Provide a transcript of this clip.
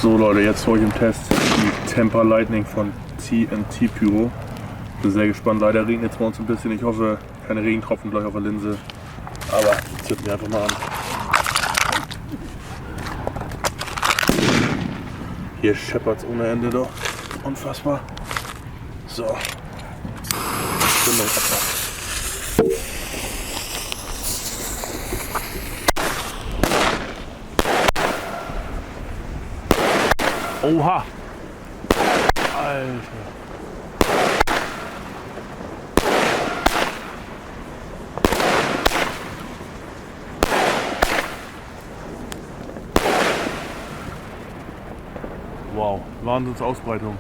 So Leute, jetzt für euch im Test die Tempa Lightning von TNT Pyro. Bin sehr gespannt, leider regnet es bei uns ein bisschen. Ich hoffe, keine Regentropfen gleich auf der Linse. Aber zünden wir einfach mal an. Hier scheppert es ohne Ende doch. Unfassbar. So. Stimmung abmachen. Oha! Alter! Wow, Wahnsinnsausbreitung.